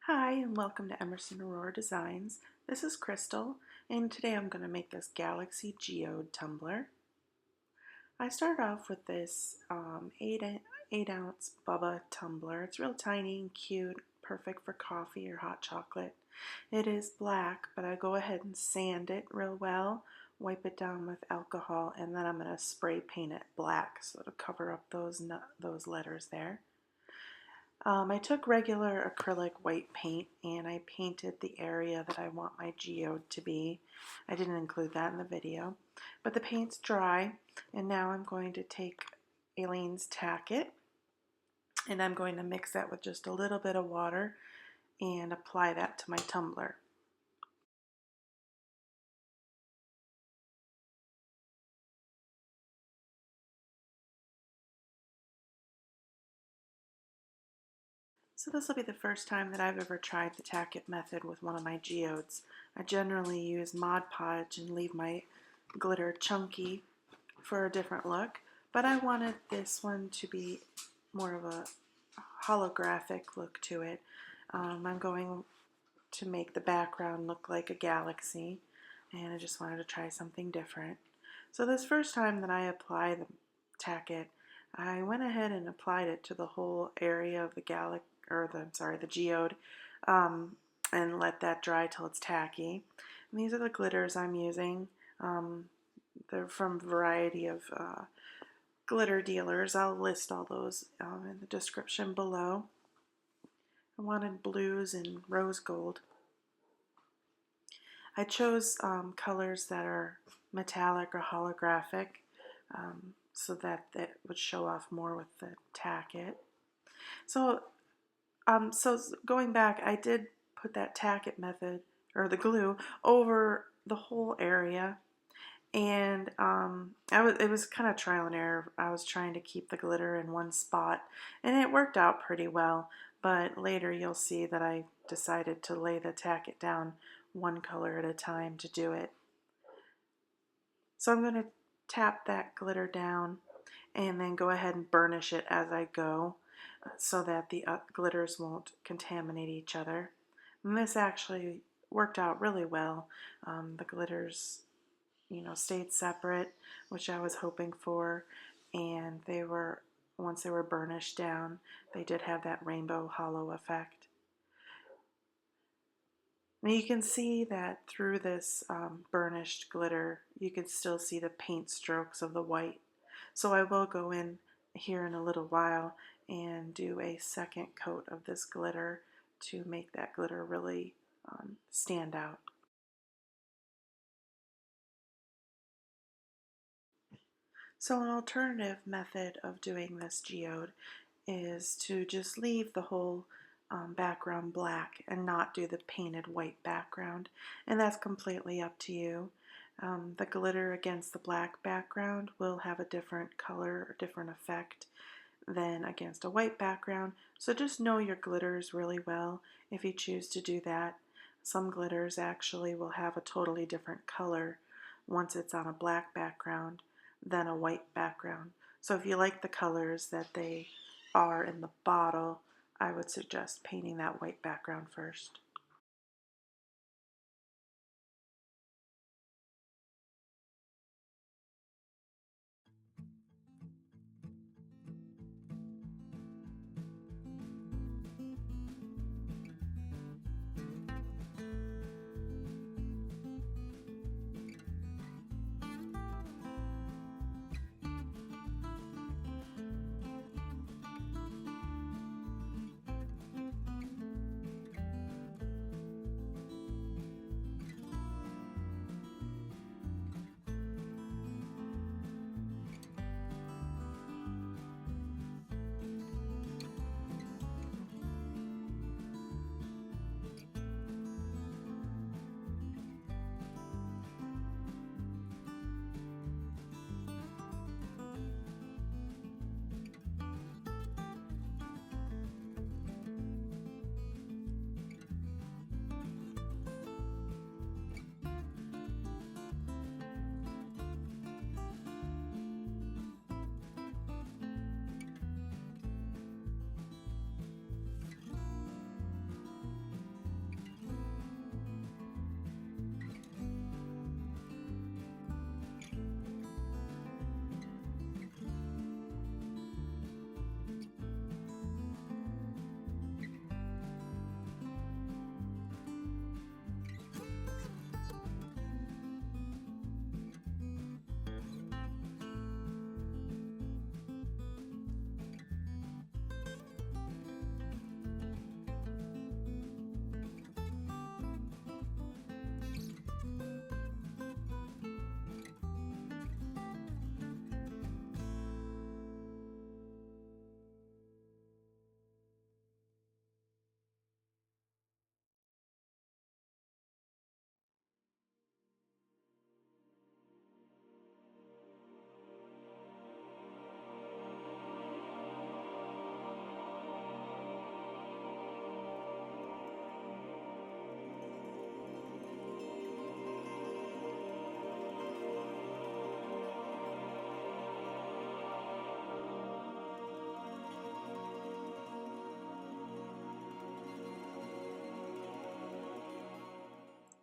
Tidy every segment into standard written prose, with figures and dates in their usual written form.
Hi and welcome to Emerson Aurora Designs. This is Crystal and today I'm going to make this Galaxy Geode tumbler. I started off with this 8 ounce Bubba tumbler. It's real tiny and cute, perfect for coffee or hot chocolate. It is black, but I go ahead and sand it real well, wipe it down with alcohol, and then I'm going to spray paint it black so to cover up those letters there. I took regular acrylic white paint and I painted the area that I want my geode to be. I didn't include that in the video, but the paint's dry and now I'm going to take Aileen's Tack It and I'm going to mix that with just a little bit of water and apply that to my tumbler. So this will be the first time that I've ever tried the Tack It method with one of my geodes. I generally use Mod Podge and leave my glitter chunky for a different look, but I wanted this one to be more of a holographic look to it. I'm going to make the background look like a galaxy, and I just wanted to try something different. So this first time that I apply the Tack It, I went ahead and applied it to the whole area of the the geode, and let that dry till it's tacky. And these are the glitters I'm using. They're from a variety of glitter dealers. I'll list all those in the description below. I wanted blues and rose gold. I chose colors that are metallic or holographic so that it would show off more with the Tack It. So going back, I did put that Tack It method, or the glue, over the whole area. And it was kind of trial and error. I was trying to keep the glitter in one spot, and it worked out pretty well. But later you'll see that I decided to lay the Tack It down one color at a time to do it. So I'm going to tap that glitter down and then go ahead and burnish it as I go so that the glitters won't contaminate each other. And this actually worked out really well. The glitters stayed separate, which I was hoping for, and once they were burnished down, they did have that rainbow hollow effect. Now you can see that through this burnished glitter, you can still see the paint strokes of the white. So I will go in here in a little while and do a second coat of this glitter to make that glitter really stand out. So an alternative method of doing this geode is to just leave the whole background black and not do the painted white background, and that's completely up to you. The glitter against the black background will have a different color or different effect than against a white background, so just know your glitters really well if you choose to do that. Some glitters actually will have a totally different color once it's on a black background than a white background. So if you like the colors that they are in the bottle, I would suggest painting that white background first.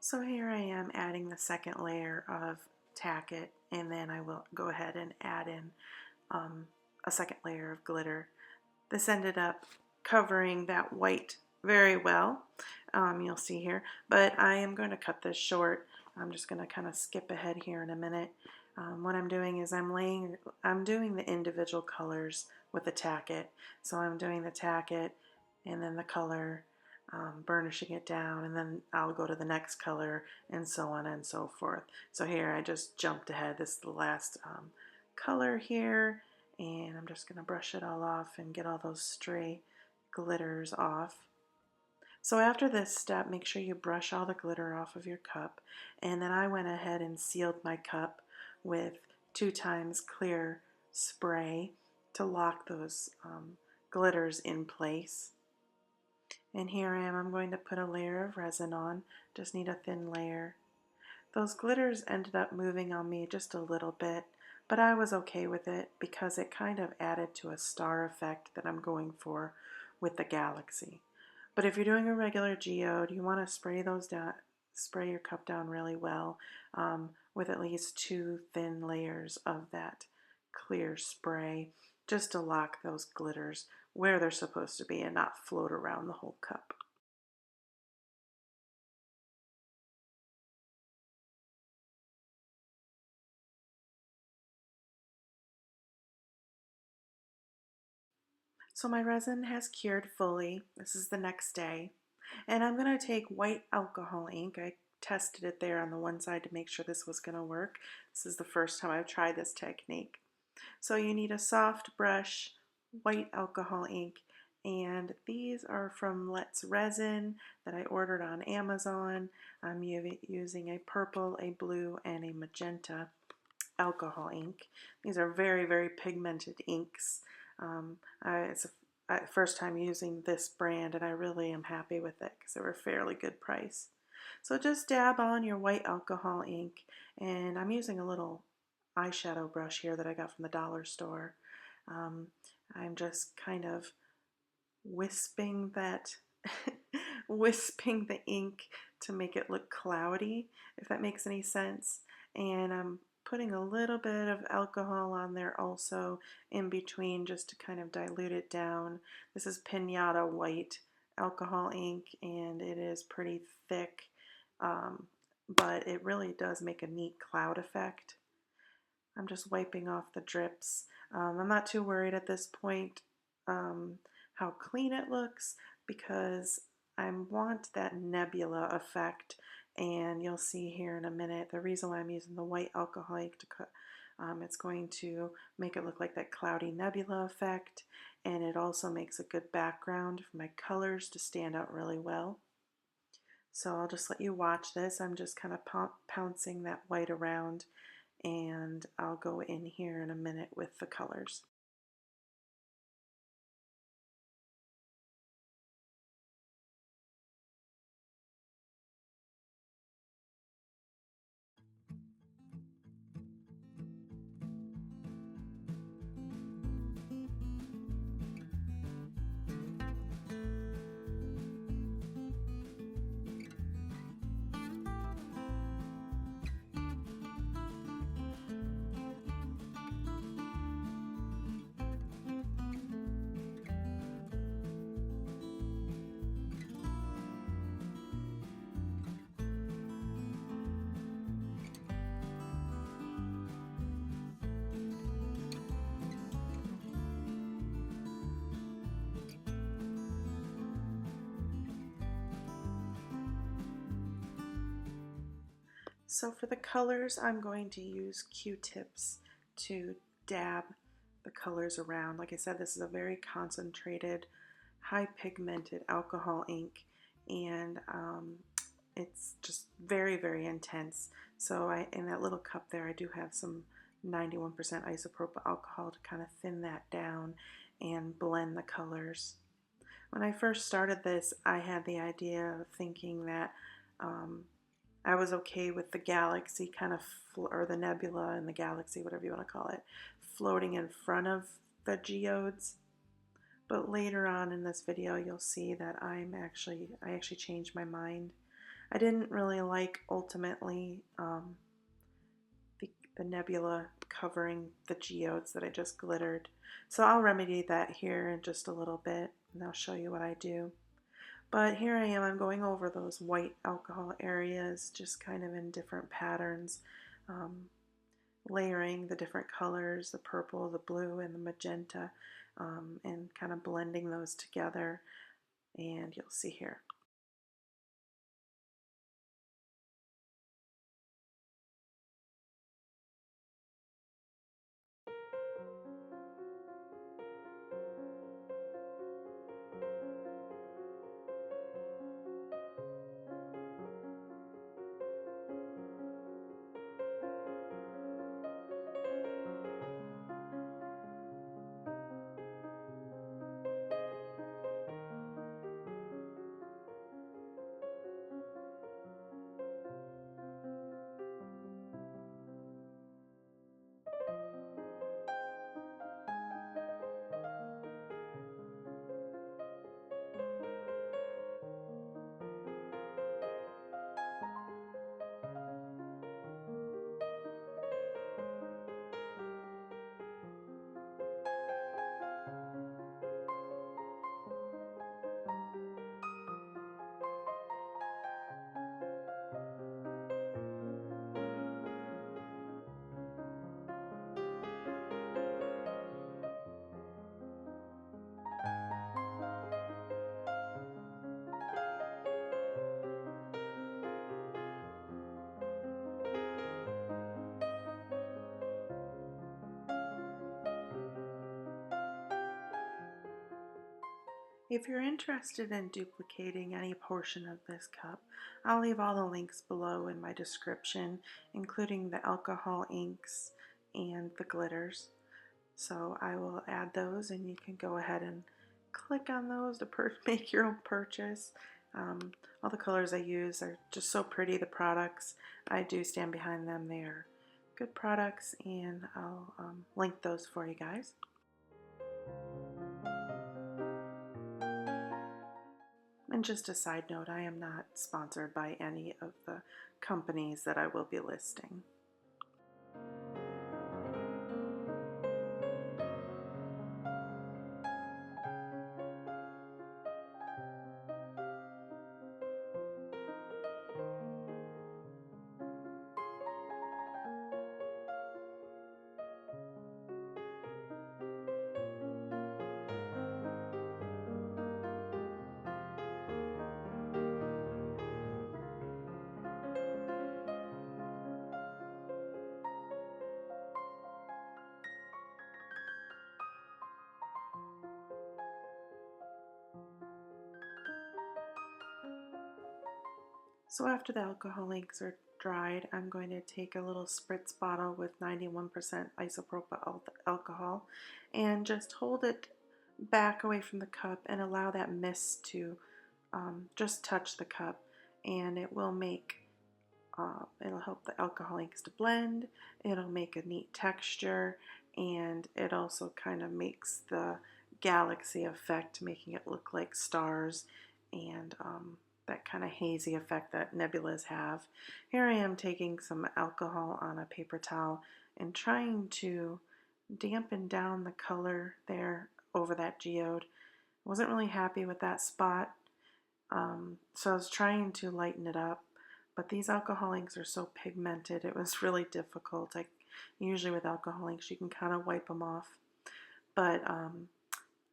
So here I am adding the second layer of Tack It, and then I will go ahead and add in a second layer of glitter. This ended up covering that white very well, you'll see here, but I am going to cut this short. I'm just going to kind of skip ahead here in a minute. What I'm doing is I'm doing the individual colors with the Tack It. So I'm doing the Tack It and then the color, burnishing it down, and then I'll go to the next color, and so on and so forth. So here I just jumped ahead. This is the last color here, and I'm just going to brush it all off and get all those stray glitters off. So after this step, make sure you brush all the glitter off of your cup, and then I went ahead and sealed my cup with 2 times clear spray to lock those glitters in place. And here I am, I'm going to put a layer of resin on, just need a thin layer. Those glitters ended up moving on me just a little bit, but I was okay with it because it kind of added to a star effect that I'm going for with the Galaxy. But if you're doing a regular geode, you want to spray those down, spray your cup down really well with at least 2 thin layers of that clear spray, just to lock those glitters where they're supposed to be and not float around the whole cup. So my resin has cured fully. This is the next day. And I'm going to take white alcohol ink. I tested it there on the one side to make sure this was going to work. This is the first time I've tried this technique. So you need a soft brush, white alcohol ink, and these are from Let's Resin that I ordered on Amazon. I'm using a purple, a blue, and a magenta alcohol ink. These are very, very pigmented inks. It's a first time using this brand, and I really am happy with it because they were a fairly good price. So just dab on your white alcohol ink, and I'm using a little eyeshadow brush here that I got from the dollar store. I'm just kind of wisping that wisping the ink to make it look cloudy, if that makes any sense. And I'm putting a little bit of alcohol on there also in between just to kind of dilute it down. This is Pinata White alcohol ink, and it is pretty thick, but it really does make a neat cloud effect. I'm just wiping off the drips. I'm not too worried at this point how clean it looks because I want that nebula effect, and you'll see here in a minute the reason why I'm using the white alcohol ink to cut. It's going to make it look like that cloudy nebula effect, and it also makes a good background for my colors to stand out really well. So I'll just let you watch this. I'm just kind of pouncing that white around, and I'll go in here in a minute with the colors. So for the colors, I'm going to use Q-tips to dab the colors around. Like I said, this is a very concentrated, high pigmented alcohol ink, and it's just very, very intense. So in that little cup there, I do have some 91% isopropyl alcohol to kind of thin that down and blend the colors. When I first started this, I had the idea of thinking that I was okay with the Galaxy kind of, or the Nebula and the Galaxy, whatever you want to call it, floating in front of the geodes. But later on in this video, you'll see that I actually changed my mind. I didn't really like ultimately the nebula covering the geodes that I just glittered. So I'll remedy that here in just a little bit, and I'll show you what I do. But here I am, I'm going over those white alcohol areas, just kind of in different patterns, layering the different colors, the purple, the blue, and the magenta, and kind of blending those together, and you'll see here. If you're interested in duplicating any portion of this cup, I'll leave all the links below in my description, including the alcohol inks and the glitters. So I will add those, and you can go ahead and click on those to make your own purchase. All the colors I use are just so pretty, the products. I do stand behind them. They are good products, and I'll link those for you guys. And just a side note, I am not sponsored by any of the companies that I will be listing. So after the alcohol inks are dried, I'm going to take a little spritz bottle with 91% isopropyl alcohol and just hold it back away from the cup and allow that mist to just touch the cup, and it will make it'll help the alcohol inks to blend. It'll make a neat texture, and it also kind of makes the galaxy effect, making it look like stars and that kind of hazy effect that nebulas have. Here I am taking some alcohol on a paper towel and trying to dampen down the color there over that geode. Wasn't really happy with that spot, so I was trying to lighten it up, but these alcohol inks are so pigmented, it was really difficult. Usually with alcohol inks you can kind of wipe them off, but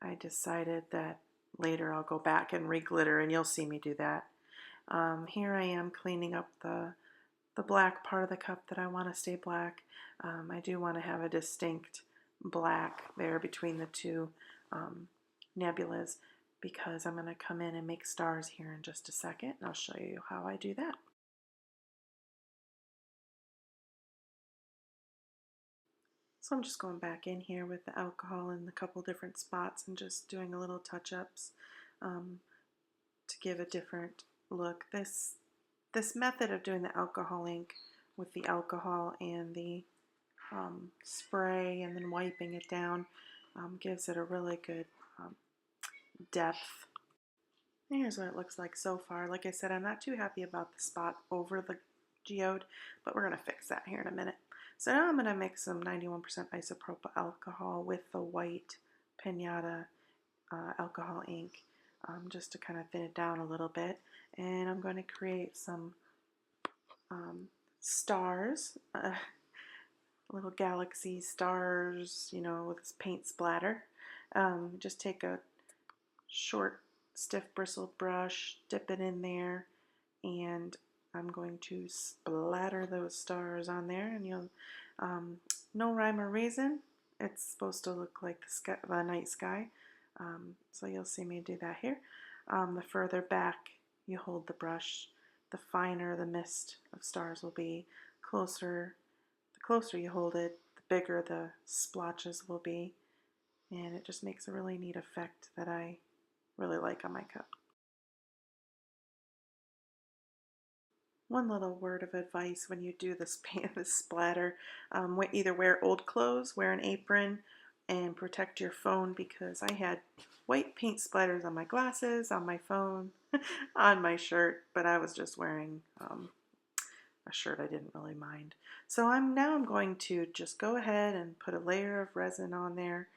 I decided that later I'll go back and re-glitter, and you'll see me do that. Here I am cleaning up the black part of the cup that I want to stay black. I do want to have a distinct black there between the two nebulas, because I'm going to come in and make stars here in just a second, and I'll show you how I do that. So I'm just going back in here with the alcohol in a couple different spots and just doing a little touch-ups to give a different look. This method of doing the alcohol ink with the alcohol and the spray and then wiping it down gives it a really good depth. Here's what it looks like so far. Like I said, I'm not too happy about the spot over the geode, but we're going to fix that here in a minute. So now I'm going to mix some 91% isopropyl alcohol with the white Pinata alcohol ink, just to kind of thin it down a little bit. And I'm going to create some stars, little galaxy stars, you know, with this paint splatter. Just take a short, stiff bristled brush, dip it in there, and I'm going to splatter those stars on there. And you'll, no rhyme or reason, it's supposed to look like the night sky. So you'll see me do that here. The further back you hold the brush, the finer the mist of stars will be. The closer you hold it, the bigger the splotches will be. And it just makes a really neat effect that I really like on my cup. One little word of advice when you do this this splatter, either wear old clothes, wear an apron, and protect your phone, because I had white paint splatters on my glasses, on my phone, on my shirt, but I was just wearing a shirt I didn't really mind. So I'm going to just go ahead and put a layer of resin on there.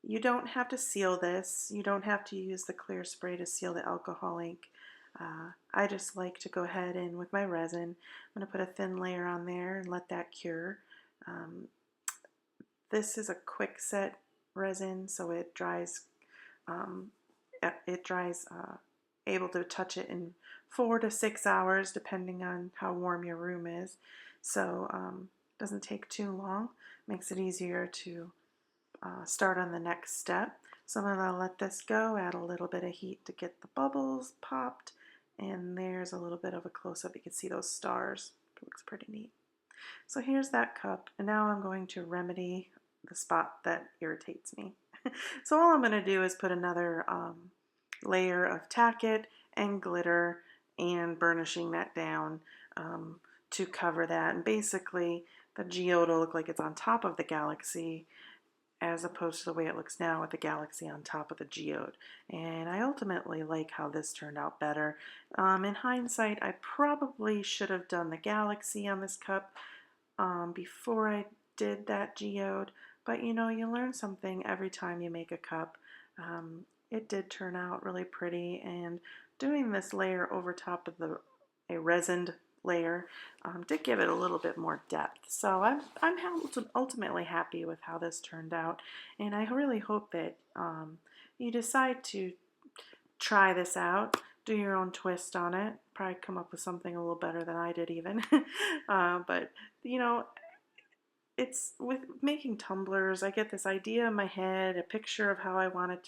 You don't have to seal this. You don't have to use the clear spray to seal the alcohol ink. I just like to go ahead and with my resin, I'm going to put a thin layer on there and let that cure. This is a quick set resin, so it dries. Able to touch it in 4 to 6 hours, depending on how warm your room is. So it doesn't take too long. Makes it easier to start on the next step. So I'm going to let this go, add a little bit of heat to get the bubbles popped, and there's a little bit of a close-up. You can see those stars. It looks pretty neat. So here's that cup, and now I'm going to remedy the spot that irritates me. So all I'm going to do is put another layer of Tack It and glitter and burnishing that down to cover that. And basically the geode will look like it's on top of the galaxy, as opposed to the way it looks now with the galaxy on top of the geode. And I ultimately like how this turned out better. In hindsight, I probably should have done the galaxy on this cup before I did that geode, but you know, you learn something every time you make a cup. It did turn out really pretty, and doing this layer over top of a resined layer did give it a little bit more depth. So I'm ultimately happy with how this turned out, and I really hope that you decide to try this out, do your own twist on it, probably come up with something a little better than I did even. But you know, it's with making tumblers, I get this idea in my head, a picture of how I want it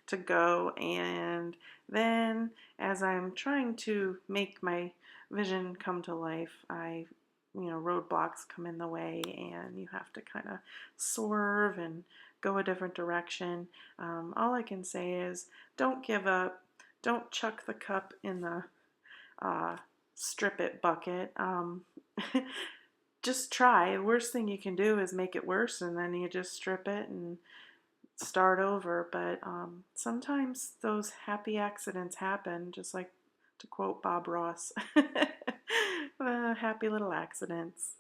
to go, and then as I'm trying to make my vision come to life, roadblocks come in the way, and you have to kind of swerve and go a different direction. All I can say is, don't give up. Don't chuck the cup in the strip it bucket. Just try. The worst thing you can do is make it worse, and then you just strip it and start over. But sometimes those happy accidents happen, just like, to quote Bob Ross, happy little accidents.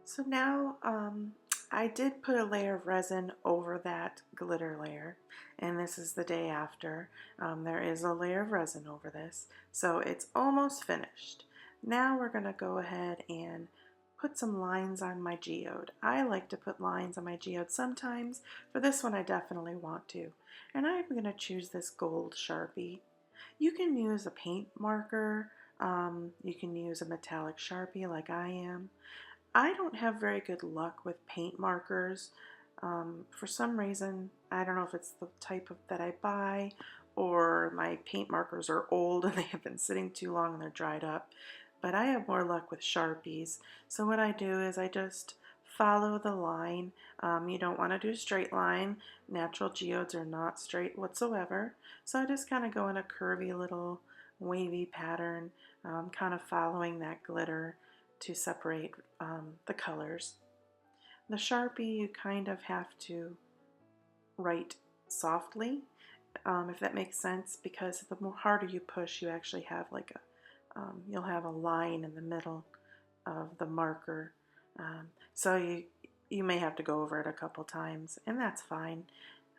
So now I did put a layer of resin over that glitter layer, and this is the day after. There is a layer of resin over this, so it's almost finished. Now we're going to go ahead and put some lines on my geode. I like to put lines on my geode sometimes. For this one I definitely want to. And I'm going to choose this gold Sharpie. You can use a paint marker, You can use a metallic Sharpie like I am. I don't have very good luck with paint markers. For some reason, I don't know if it's the type of that I buy or my paint markers are old and they have been sitting too long and they're dried up. But I have more luck with Sharpies. So what I do is I just follow the line. You don't want to do a straight line. Natural geodes are not straight whatsoever. So I just kind of go in a curvy little wavy pattern, kind of following that glitter to separate the colors. The Sharpie, you kind of have to write softly, if that makes sense, because the more harder you push, you actually have like you'll have a line in the middle of the marker. So you may have to go over it a couple times, and that's fine.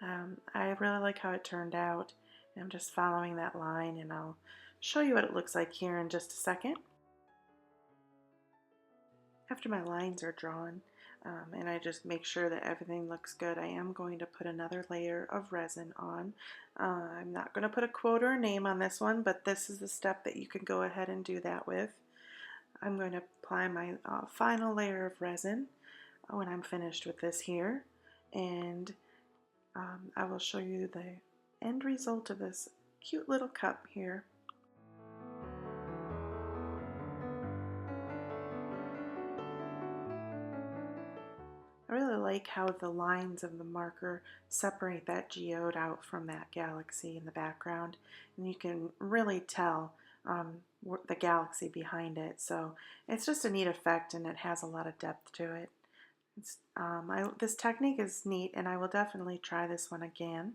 I really like how it turned out. I'm just following that line, and I'll show you what it looks like here in just a second. After my lines are drawn, and I just make sure that everything looks good, I am going to put another layer of resin on. I'm not going to put a quote or a name on this one, but this is the step that you can go ahead and do that with. I'm going to apply my final layer of resin when I'm finished with this here, and I will show you the end result of this cute little cup here. I really like how the lines of the marker separate that geode out from that galaxy in the background, and you can really tell the galaxy behind it. So it's just a neat effect, and it has a lot of depth to it. This technique is neat, and I will definitely try this one again.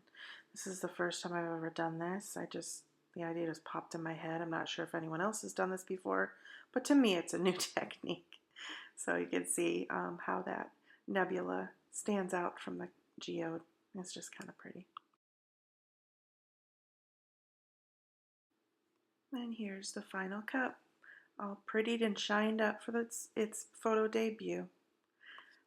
This is the first time I've ever done this. The idea just popped in my head. I'm not sure if anyone else has done this before, but to me it's a new technique. So you can see how that nebula stands out from the geode. It's just kind of pretty. And here's the final cup, all prettied and shined up for its photo debut.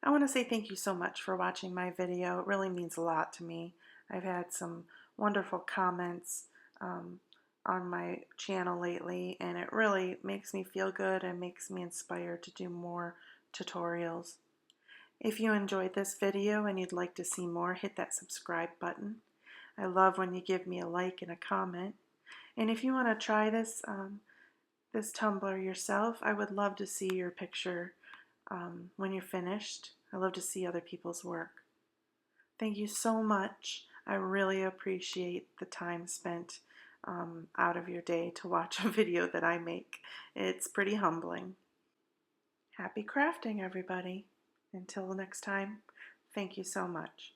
I want to say thank you so much for watching my video. It really means a lot to me. I've had some wonderful comments on my channel lately, and it really makes me feel good and makes me inspired to do more tutorials. If you enjoyed this video and you'd like to see more, hit that subscribe button. I love when you give me a like and a comment. And if you want to try this tumbler yourself, I would love to see your picture when you're finished. I love to see other people's work. Thank you so much. I really appreciate the time spent out of your day to watch a video that I make. It's pretty humbling. Happy crafting, everybody. Until next time, thank you so much.